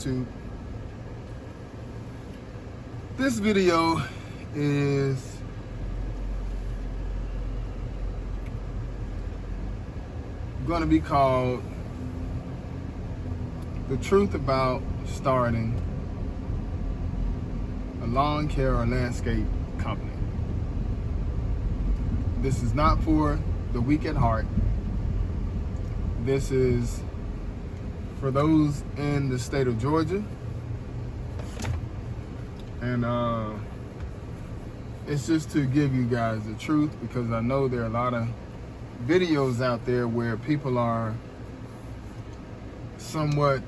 YouTube. This video is going to be called The Truth About Starting a Lawn Care or Landscape Company. This is not for the weak at heart. This is for those in the state of Georgia. And it's just to give you guys the truth, because I know there are a lot of videos out there where people are somewhat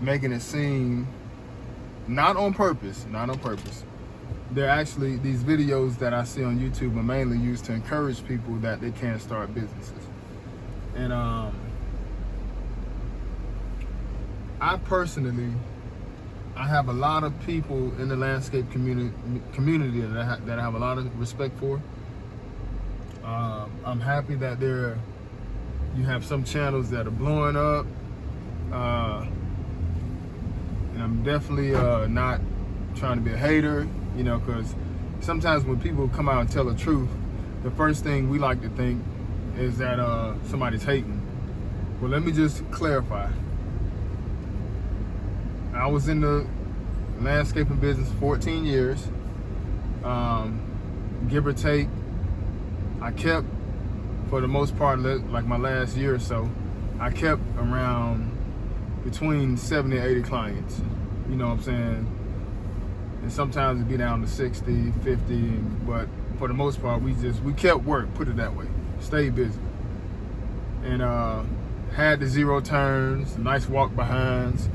making it seem not on purpose. They're actually, these videos that I see on YouTube are mainly used to encourage people that they can't start businesses. And I personally, I have a lot of people in the landscape community that I have a lot of respect for. I'm happy that you have some channels that are blowing up. And I'm definitely not trying to be a hater, you know, because sometimes when people come out and tell the truth, the first thing we like to think is that somebody's hating. Well, let me just clarify. I was in the landscaping business 14 years, give or take. I kept, for the most part, like my last year or so, I kept around between 70 and 80 clients, you know what I'm saying? And sometimes it'd be down to 60, 50, but for the most part, we kept work, put it that way, stayed busy. And had the zero turns, nice walk behinds,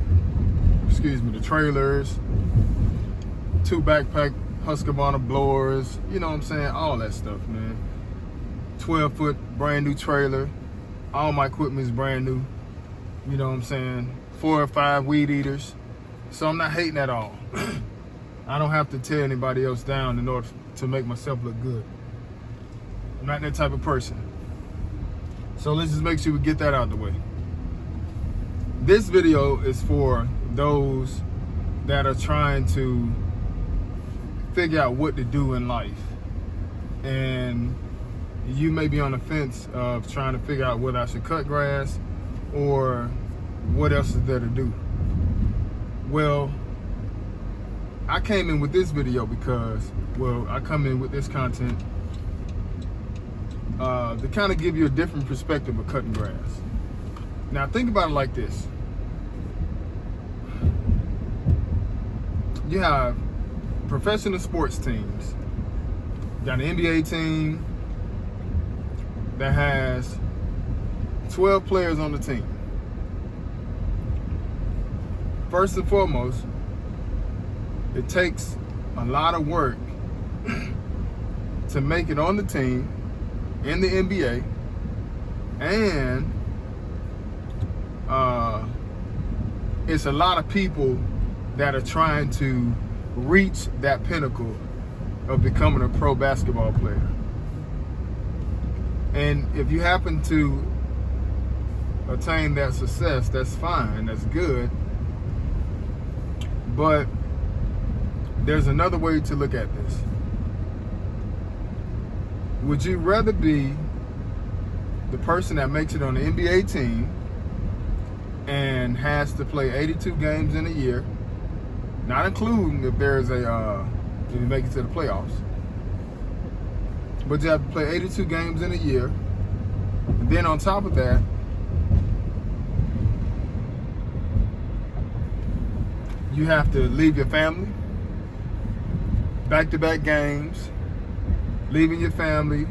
the trailers, 2 backpack Husqvarna blowers, you know what I'm saying? All that stuff, man. 12-foot brand new trailer. All my equipment is brand new. You know what I'm saying? 4 or 5 weed eaters. So I'm not hating at all. I don't have to tear anybody else down in order to make myself look good. I'm not that type of person. So let's just make sure we get that out of the way. This video is for those that are trying to figure out what to do in life. And you may be on the fence of trying to figure out whether I should cut grass or what else is there to do. Well, I came in with this video because, I come in with this content to kind of give you a different perspective of cutting grass. Now think about it like this. You have professional sports teams. You got an NBA team that has 12 players on the team. First and foremost, it takes a lot of work to make it on the team in the NBA, and it's a lot of people that are trying to reach that pinnacle of becoming a pro basketball player. And if you happen to attain that success, that's fine, that's good. But there's another way to look at this. Would you rather be the person that makes it on the NBA team and has to play 82 games in a year, not including if there's if you make it to the playoffs, but you have to play 82 games in a year, and then on top of that, you have to leave your family, back-to-back games, leaving your family,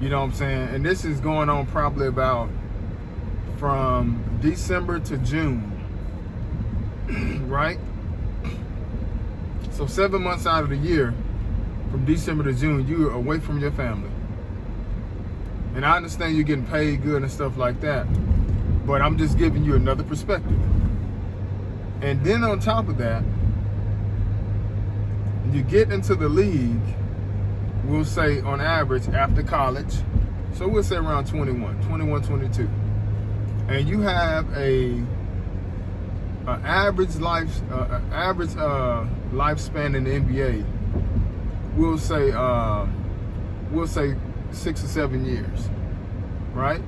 you know what I'm saying? And this is going on probably about from December to June, right? So 7 months out of the year, from December to June, you're away from your family. And I understand you're getting paid good and stuff like that, but I'm just giving you another perspective. And then on top of that, you get into the league, we'll say on average after college, so we'll say around 21, 22. And you have a average lifespan in the NBA, we'll say 6 or 7 years, right?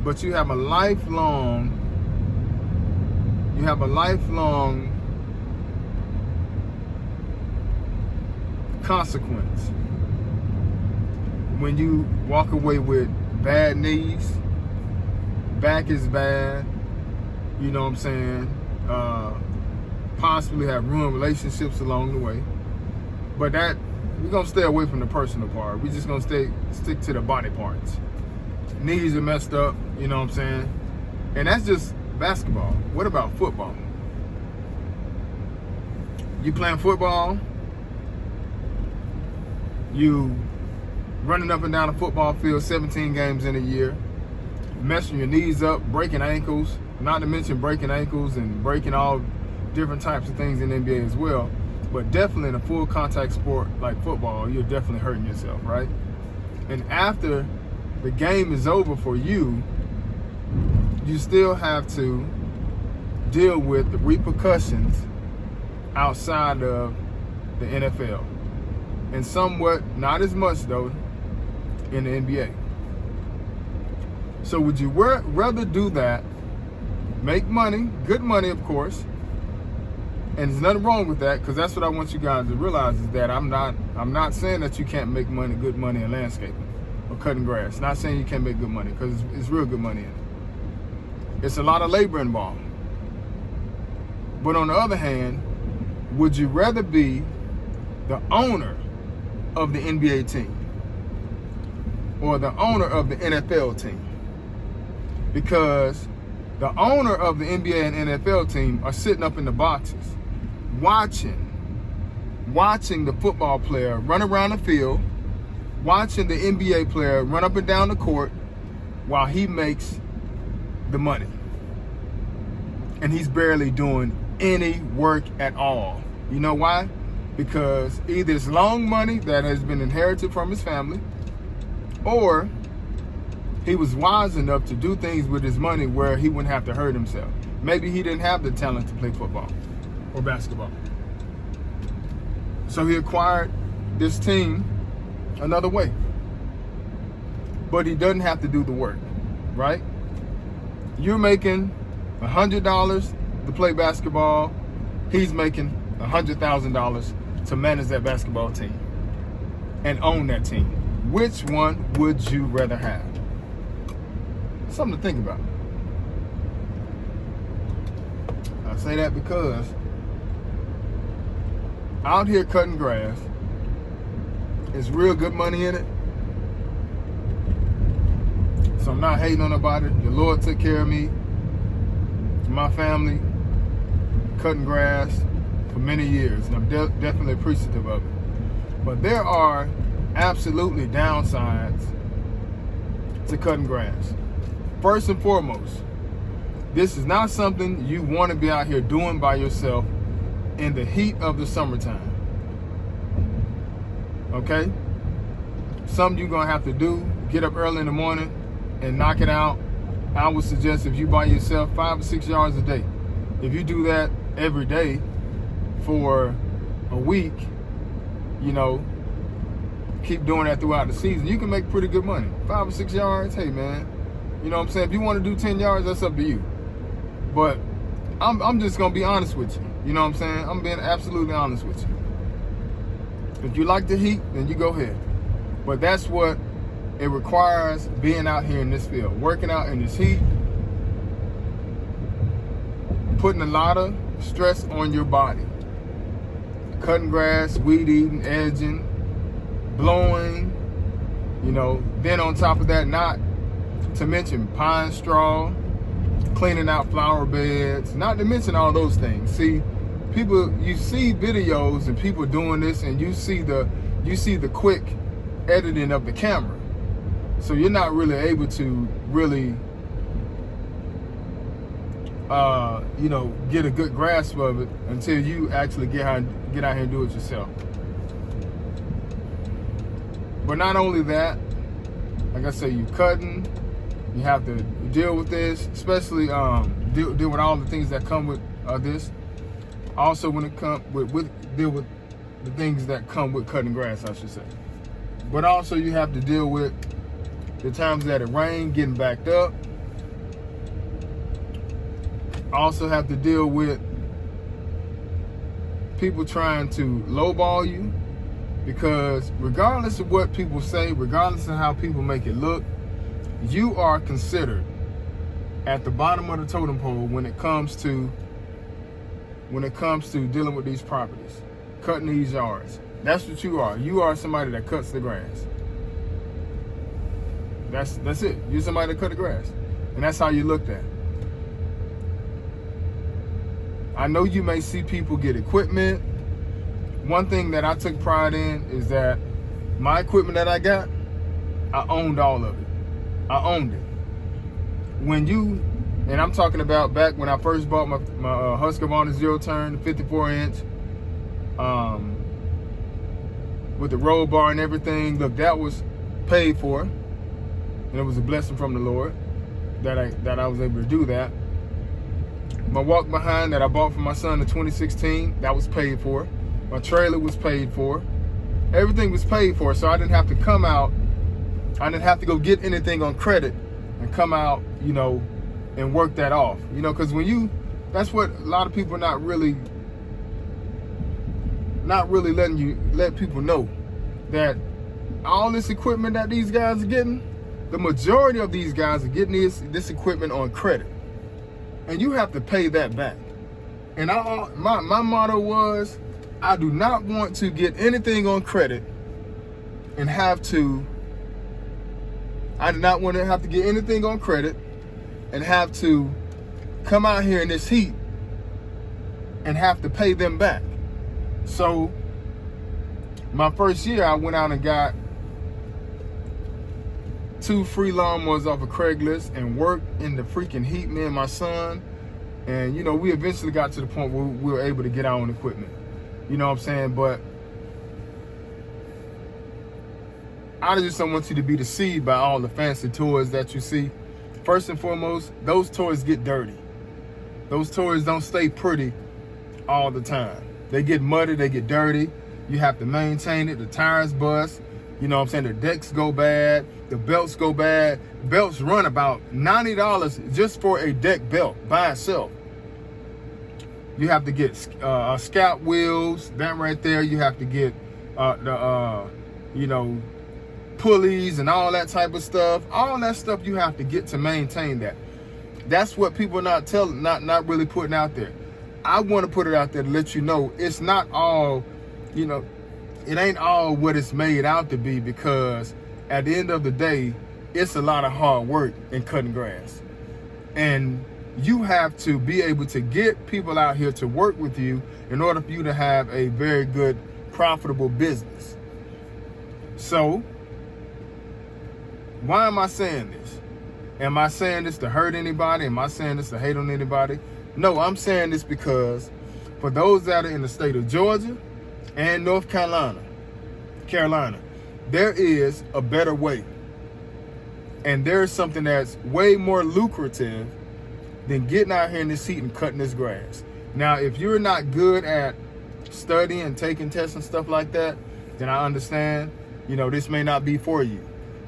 But you have a lifelong consequence when you walk away with bad knees, back is bad, you know what I'm saying, possibly have ruined relationships along the way. But that, we're gonna stay away from the personal part. We're just gonna stick to the body parts. Knees are messed up, you know what I'm saying? And that's just basketball. What about football? You playing football, you running up and down a football field 17 games in a year, messing your knees up, breaking ankles, not to mention breaking ankles and breaking all different types of things in the NBA as well. But definitely in a full contact sport like football, you're definitely hurting yourself, right? And after the game is over for you, you still have to deal with the repercussions outside of the NFL. And somewhat, not as much though, in the NBA. So would you rather do that, make money, good money of course, and there's nothing wrong with that, because that's what I want you guys to realize, is that I'm not saying that you can't make money, good money in landscaping or cutting grass. Not saying you can't make good money, because it's real good money in it. It's a lot of labor involved. But on the other hand, would you rather be the owner of the NBA team or the owner of the NFL team? Because the owner of the NBA and NFL team are sitting up in the boxes watching the football player run around the field, watching the NBA player run up and down the court while he makes the money. And he's barely doing any work at all. You know why? Because either it's long money that has been inherited from his family, or he was wise enough to do things with his money where he wouldn't have to hurt himself. Maybe he didn't have the talent to play football or basketball. So he acquired this team another way. But he doesn't have to do the work, right? You're making $100 to play basketball. He's making $100,000 to manage that basketball team and own that team. Which one would you rather have? Something to think about. I say that because out here cutting grass, it's real good money in it. So I'm not hating on nobody. The Lord took care of me, my family, cutting grass for many years, and I'm definitely appreciative of it. But there are absolutely downsides to cutting grass. First and foremost, this is not something you want to be out here doing by yourself in the heat of the summertime. Okay? Something you're going to have to do, get up early in the morning and knock it out. I would suggest if you by yourself, 5 or 6 yards a day. If you do that every day for a week, you know, keep doing that throughout the season, you can make pretty good money. 5 or 6 yards, hey man, you know what I'm saying? If you want to do 10 yards, that's up to you. But I'm just going to be honest with you. You know what I'm saying? I'm being absolutely honest with you. If you like the heat, then you go ahead. But that's what it requires, being out here in this field, working out in this heat, putting a lot of stress on your body. Cutting grass, weed eating, edging, blowing, you know, then on top of that, not to mention pine straw, cleaning out flower beds, not to mention all those things. See, people, you see videos and people doing this, and you see the quick editing of the camera. So you're not really able to really, you know, get a good grasp of it until you actually get out here and do it yourself. But not only that, like I say, you cutting, you have to deal with this, especially deal with all the things that come with this. Also, when it come deal with the things that come with cutting grass, I should say. But also, you have to deal with the times that it rain, getting backed up. Also have to deal with people trying to lowball you, because regardless of what people say, regardless of how people make it look, you are considered at the bottom of the totem pole when it comes to dealing with these properties, cutting these yards. That's what you are. You are somebody that cuts the grass. That's it. You're somebody that cut the grass. And that's how you looked at. I know you may see people get equipment. One thing that I took pride in is that my equipment that I got, I owned all of it. I owned it. And I'm talking about back when I first bought my Husqvarna Zero Turn, 54-inch, with the roll bar and everything. Look, that was paid for, and it was a blessing from the Lord that I was able to do that. My walk behind that I bought for my son in 2016, that was paid for. My trailer was paid for. Everything was paid for, so I didn't have to come out. I didn't have to go get anything on credit and come out, and work that off. Because that's what a lot of people are not really let people know, that all this equipment that these guys are getting, the majority of these guys are getting this equipment on credit. And you have to pay that back. And my motto was, I do not want to get anything on credit and I do not want to have to get anything on credit and have to come out here in this heat and have to pay them back. So my first year, I went out and got 2 free lawnmowers off of Craigslist and worked in the freaking heat, me and my son. And, we eventually got to the point where we were able to get our own equipment. You know what I'm saying? But I just don't want you to be deceived by all the fancy toys that you see. First and foremost, those toys get dirty. Those toys don't stay pretty all the time. They get muddy, they get dirty. You have to maintain it. The tires bust. You know what I'm saying? The decks go bad. The belts go bad. Belts run about $90 just for a deck belt by itself. You have to get scout wheels, that right there. You have to get pulleys and all that type of stuff. All that stuff you have to get to maintain that. That's what people are not really putting out there. I want to put it out there to let you know it's not all, it ain't all what it's made out to be, because at the end of the day, it's a lot of hard work in cutting grass. And you have to be able to get people out here to work with you in order for you to have a very good, profitable business. So, why am I saying this? Am I saying this to hurt anybody? Am I saying this to hate on anybody? No, I'm saying this because for those that are in the state of Georgia and North Carolina, there is a better way. And there's something that's way more lucrative than getting out here in this heat and cutting this grass. Now, if you're not good at studying and taking tests and stuff like that, then I understand, this may not be for you.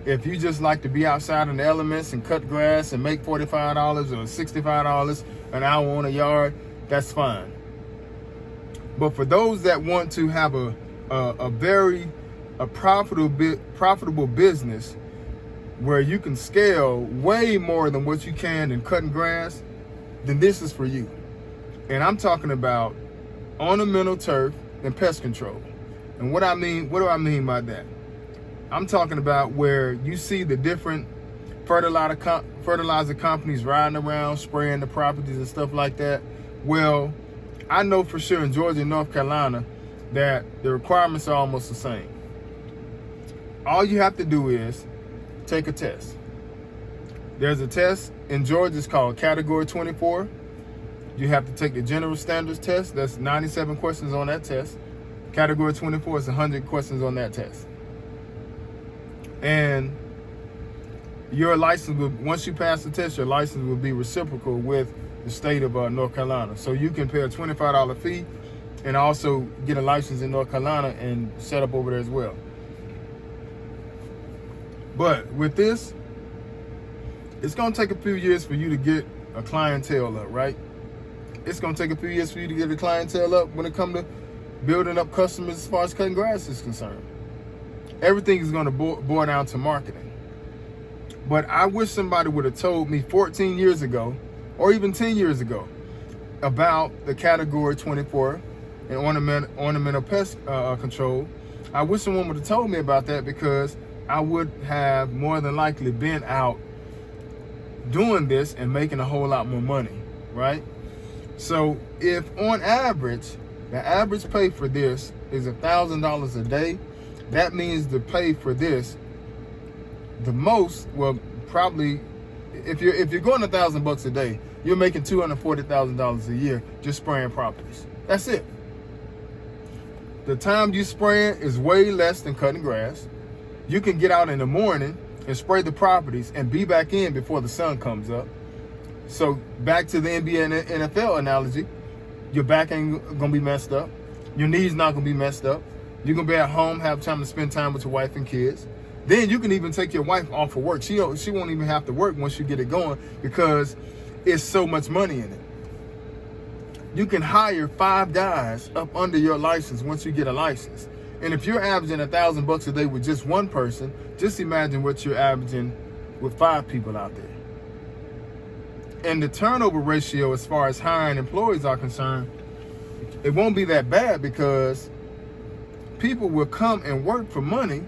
If you just like to be outside in the elements and cut grass and make $45 or $65 an hour on a yard, that's fine. But for those that want to have a profitable business where you can scale way more than what you can in cutting grass, then this is for you. And I'm talking about ornamental turf and pest control. And what do I mean by that? I'm talking about where you see the different fertilizer companies riding around spraying the properties and stuff like that. Well, I know for sure in Georgia and North Carolina that the requirements are almost the same. All you have to do is take a test. There's a test in Georgia, it's called Category 24. You have to take the General Standards test. That's 97 questions on that test. Category 24 is 100 questions on that test. And your license will, once you pass the test, your license will be reciprocal with the state of North Carolina. So you can pay a $25 fee and also get a license in North Carolina and set up over there as well. But with this, it's gonna take a few years for you to get a clientele up, right? It's gonna take a few years for you to get a clientele up when it comes to building up customers as far as cutting grass is concerned. Everything is gonna boil down to marketing. But I wish somebody would have told me 14 years ago, or even 10 years ago, about the Category 24 and ornamental pest control. I wish someone would have told me about that, because I would have more than likely been out doing this and making a whole lot more money, right? So if on average, the average pay for this is $1,000 a day, that means the pay for this, the most, well, probably, if you're going $1,000 a day, you're making $240,000 a year just spraying properties. That's it. The time you spray it is way less than cutting grass. You can get out in the morning and spray the properties and be back in before the sun comes up. So back to the NBA and NFL analogy, your back ain't gonna be messed up. Your knees not gonna be messed up. You're gonna be at home, have time to spend time with your wife and kids. Then you can even take your wife off of work. She won't even have to work once you get it going, because it's so much money in it. You can hire 5 guys up under your license once you get a license. And if you're averaging $1,000 a day with just one person, just imagine what you're averaging with 5 people out there. And the turnover ratio as far as hiring employees are concerned, it won't be that bad, because people will come and work for money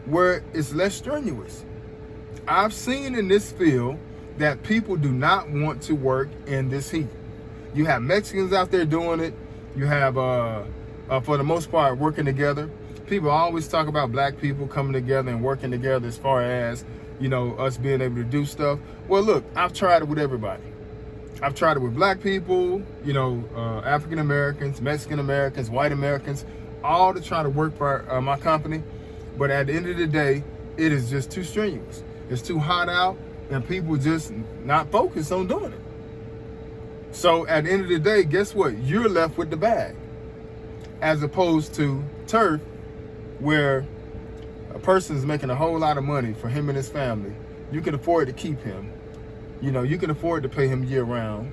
where it's less strenuous. I've seen in this field that people do not want to work in this heat. You have Mexicans out there doing it. You have, for the most part, working together. People always talk about black people coming together and working together as far as, you know, us being able to do stuff. Well, look, I've tried it with everybody. I've tried it with black people, you know, African Americans, Mexican Americans, white Americans, all to try to work for my company. But at the end of the day, it is just too strenuous. It's too hot out, and people just not focused on doing it. So at the end of the day, guess what? You're left with the bag, as opposed to turf, where a person's making a whole lot of money for him and his family. You can afford to keep him. You know, you can afford to pay him year round.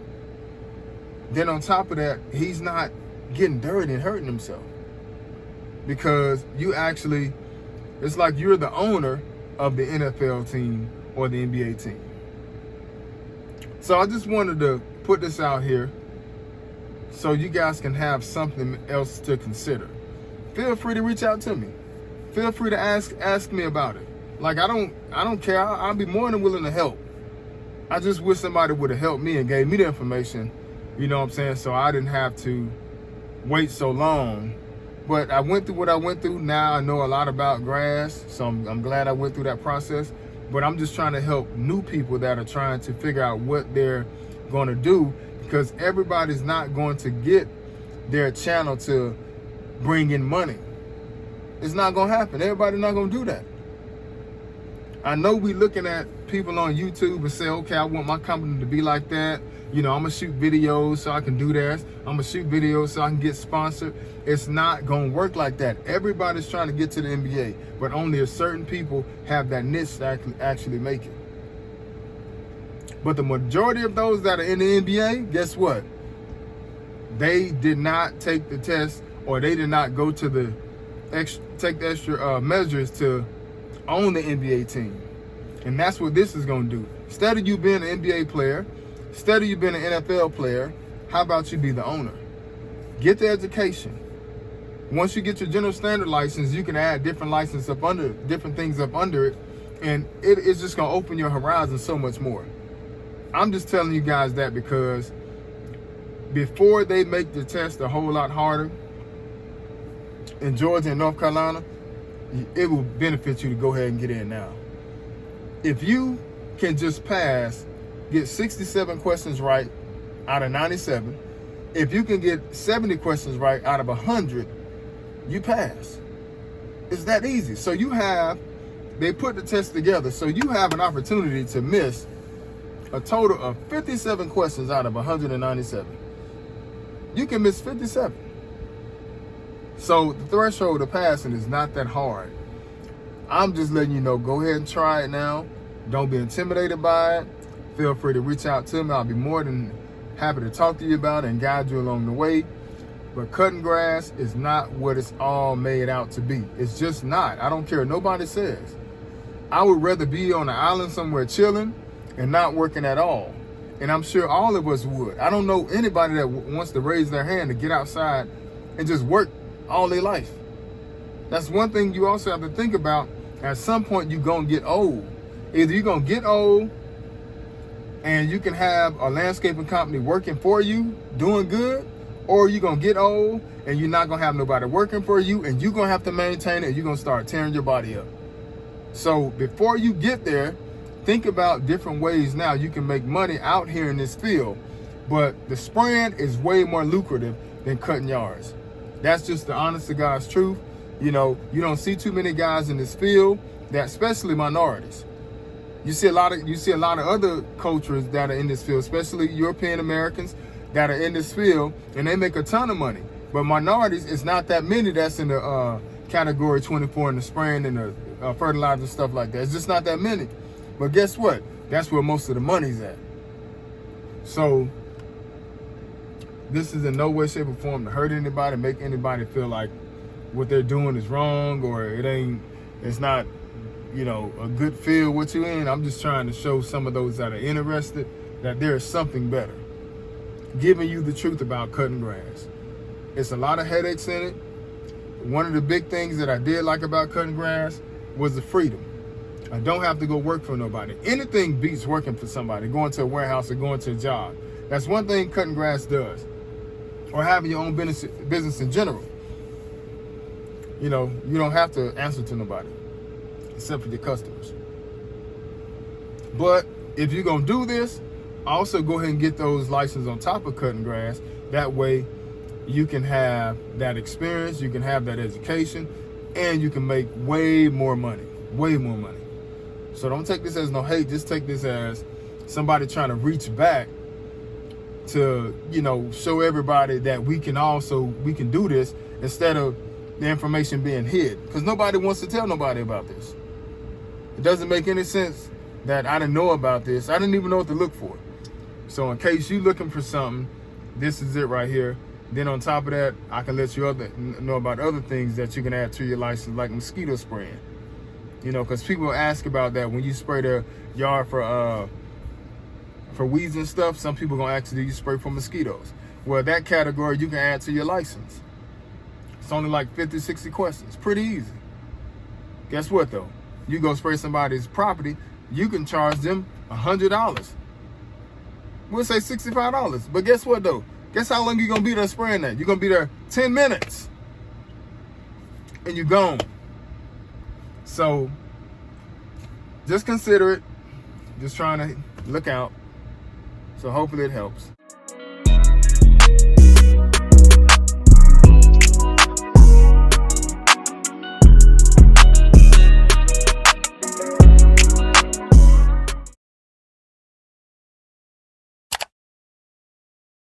Then on top of that, he's not getting dirty and hurting himself, because you actually, it's like you're the owner of the NFL team or the NBA team. So I just wanted to put this out here so you guys can have something else to consider. Feel free to reach out to me. Feel free to ask me about it. Like, I don't care. I'll be more than willing to help. I just wish somebody would have helped me and gave me the information, you know what I'm saying, so I didn't have to wait so long. But I went through what I went through. Now I know a lot about grass, so I'm glad I went through that process. But I'm just trying to help new people that are trying to figure out what they're going to do, because everybody's not going to get their channel to bring in money. It's not going to happen. Everybody's not going to do that. I know we looking at people on YouTube and say, okay, I want my company to be like that. You know, I'm going to shoot videos so I can do that. I'm going to shoot videos so I can get sponsored. It's not going to work like that. Everybody's trying to get to the NBA, but only a certain people have that niche that actually make it. But the majority of those that are in the NBA, guess what? They did not take the test, or they did not go to the take the extra measures to own the NBA team. And that's what this is going to do. Instead of you being an NBA player, instead of you being an NFL player, how about you be the owner? Get the education. Once you get your general standard license, you can add different licenses up under, different things up under it, and it's just going to open your horizon so much more. I'm just telling you guys that because before they make the test a whole lot harder in Georgia and North Carolina, it will benefit you to go ahead and get in now. If you can just pass, get 67 questions right out of 97, if you can get 70 questions right out of 100, you pass. It's that easy. So you have, they put the test together, so you have an opportunity to miss a total of 57 questions out of 197. You can miss 57. So the threshold of passing is not that hard. I'm just letting you know, go ahead and try it now. Don't be intimidated by it. Feel free to reach out to me. I'll be more than happy to talk to you about it and guide you along the way. But cutting grass is not what it's all made out to be. It's just not. I don't care what nobody says. I would rather be on an island somewhere chilling and not working at all. And I'm sure all of us would. I don't know anybody that wants to raise their hand to get outside and just work all their life. That's one thing you also have to think about. At some point, you're going to get old. Either you're going to get old and you can have a landscaping company working for you, doing good, or you're going to get old and you're not going to have nobody working for you and you're going to have to maintain it and you're going to start tearing your body up. So before you get there, think about different ways now you can make money out here in this field. But the spraying is way more lucrative than cutting yards. That's just the honest to God's truth. You know, you don't see too many guys in this field, that especially minorities. You see a lot of other cultures that are in this field, especially European Americans that are in this field, and they make a ton of money. But minorities, it's not that many that's in the category 24 in the spraying and the fertilizer and stuff like that. It's just not that many. But guess what? That's where most of the money's at. So this is in no way, shape, or form to hurt anybody, make anybody feel like what they're doing is wrong or it's not, you know, a good field what you in. I'm just trying to show some of those that are interested that there is something better. Giving you the truth about cutting grass. It's a lot of headaches in it. One of the big things that I did like about cutting grass was the freedom. I don't have to go work for nobody. Anything beats working for somebody, going to a warehouse or going to a job. That's one thing cutting grass does. Or having your own business in general. You know, you don't have to answer to nobody except for your customers. But if you're going to do this, also go ahead and get those licenses on top of cutting grass. That way you can have that experience, you can have that education, and you can make way more money. Way more money. So don't take this as no hate. Just take this as somebody trying to reach back to, you know, show everybody that we can do this instead of the information being hid. Because nobody wants to tell nobody about this. It doesn't make any sense that I didn't know about this. I didn't even know what to look for. So in case you're looking for something, this is it right here. Then on top of that, I can let you know about other things that you can add to your license, like mosquito spraying. You know, because people ask about that when you spray their yard for weeds and stuff. Some people gonna ask you, do you spray for mosquitoes? Well, that category you can add to your license. It's only like 50, 60 questions. Pretty easy. Guess what though? You go spray somebody's property, you can charge them $100. We'll say $65. But guess what though? Guess how long you're gonna be there spraying that? You're gonna be there 10 minutes. And you're gone. So just consider it. Just trying to look out. So hopefully it helps.